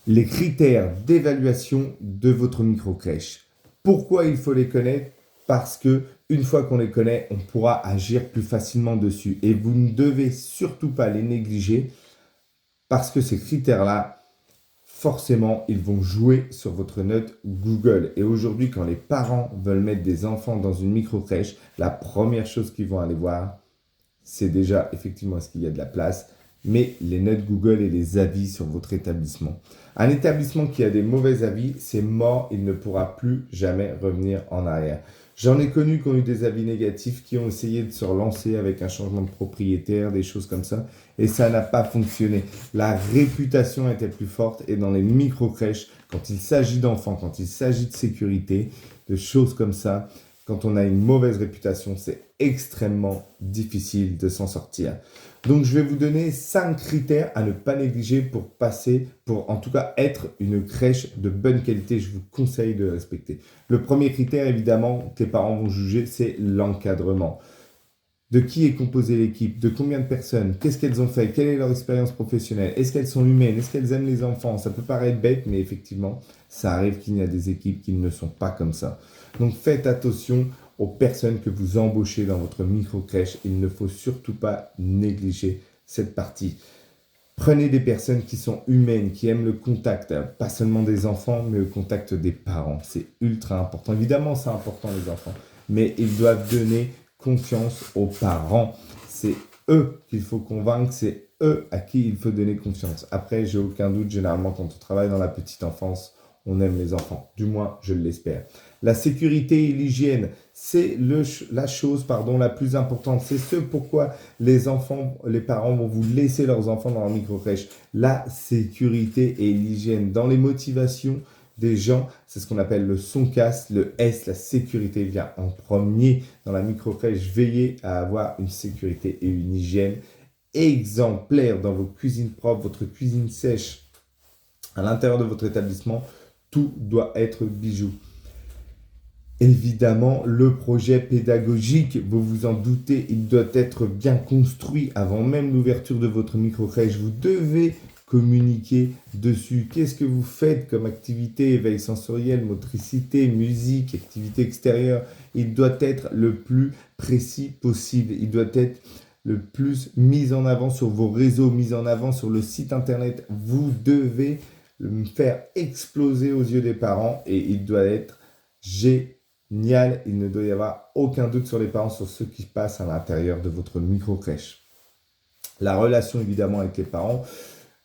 Les critères d'évaluation de votre microcrèche. Pourquoi il faut les connaître? Parce que une fois qu'on les connaît, on pourra agir plus facilement dessus. Et vous ne devez surtout pas les négliger parce que ces critères-là, forcément, ils vont jouer sur votre note Google. Et aujourd'hui, quand les parents veulent mettre des enfants dans une microcrèche, la première chose qu'ils vont aller voir, c'est déjà effectivement est-ce qu'il y a de la place, mais les notes Google et les avis sur votre établissement. Un établissement qui a des mauvais avis, c'est mort, il ne pourra plus jamais revenir en arrière. J'en ai connu qui ont eu des avis négatifs, qui ont essayé de se relancer avec un changement de propriétaire, des choses comme ça, et ça n'a pas fonctionné. La réputation était plus forte, et dans les micro-crèches, quand il s'agit d'enfants, quand il s'agit de sécurité, de choses comme ça, quand on a une mauvaise réputation, c'est extrêmement difficile de s'en sortir. Donc, je vais vous donner 5 critères à ne pas négliger pour passer, pour en tout cas être une crèche de bonne qualité. Je vous conseille de respecter. Le premier critère, évidemment, que les parents vont juger, c'est l'encadrement. De qui est composée l'équipe? De combien de personnes? Qu'est-ce qu'elles ont fait? Quelle est leur expérience professionnelle? Est-ce qu'elles sont humaines? Est-ce qu'elles aiment les enfants? Ça peut paraître bête, mais effectivement, ça arrive qu'il y a des équipes qui ne sont pas comme ça. Donc faites attention aux personnes que vous embauchez dans votre micro-crèche. Il ne faut surtout pas négliger cette partie. Prenez des personnes qui sont humaines, qui aiment le contact, pas seulement des enfants, mais le contact des parents. C'est ultra important. Évidemment, c'est important les enfants, mais ils doivent donner confiance aux parents. C'est eux qu'il faut convaincre, c'est eux à qui il faut donner confiance. Après, j'ai aucun doute, généralement, quand on travaille dans la petite enfance, on aime les enfants. Du moins, je l'espère. La sécurité et l'hygiène, c'est la chose la plus importante. C'est ce pourquoi les parents vont vous laisser leurs enfants dans la microcrèche. La sécurité et l'hygiène. Dans les motivations des gens, c'est ce qu'on appelle le SONCAS, le S, la sécurité vient en premier dans la microcrèche. Veillez à avoir une sécurité et une hygiène exemplaires dans vos cuisines propres, votre cuisine sèche à l'intérieur de votre établissement. Tout doit être bijou. Évidemment, le projet pédagogique, vous vous en doutez, il doit être bien construit avant même l'ouverture de votre microcrèche. Vous devez communiquer dessus. Qu'est-ce que vous faites comme activité, éveil sensoriel, motricité, musique, activité extérieure? Il doit être le plus précis possible. Il doit être le plus mis en avant sur vos réseaux, mis en avant sur le site internet. Vous devez le faire exploser aux yeux des parents et il doit être génial. Il ne doit y avoir aucun doute sur les parents, sur ce qui se passe à l'intérieur de votre micro-crèche. La relation évidemment avec les parents,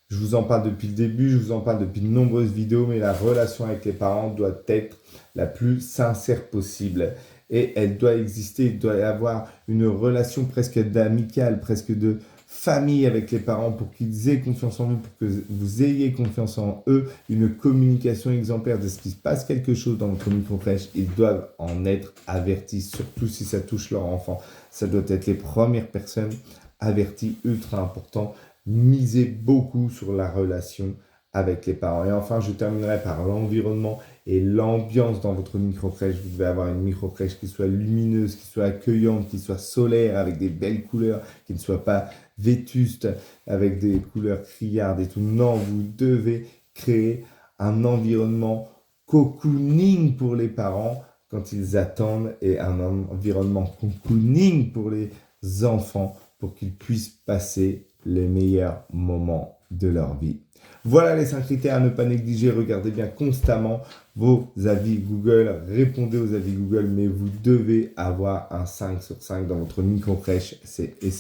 je vous en parle depuis le début, je vous en parle depuis de nombreuses vidéos, mais la relation avec les parents doit être la plus sincère possible. Et elle doit exister, il doit y avoir une relation presque d'amicale, presque de famille avec les parents pour qu'ils aient confiance en vous, pour que vous ayez confiance en eux, une communication exemplaire de ce qui se passe quelque chose dans votre microcrèche. Ils doivent en être avertis, surtout si ça touche leur enfant. Ça doit être les premières personnes averties, ultra important. Misez beaucoup sur la relation avec les parents. Et enfin, je terminerai par l'environnement et l'ambiance dans votre microcrèche. Vous devez avoir une microcrèche qui soit lumineuse, qui soit accueillante, qui soit solaire, avec des belles couleurs, qui ne soit pas vétuste, avec des couleurs criardes et tout. Non, vous devez créer un environnement cocooning pour les parents quand ils attendent et un environnement cocooning pour les enfants pour qu'ils puissent passer les meilleurs moments de leur vie. Voilà les 5 critères à ne pas négliger. Regardez bien constamment vos avis Google. Répondez aux avis Google, mais vous devez avoir un 5 sur 5 dans votre micro-crèche. C'est essentiel.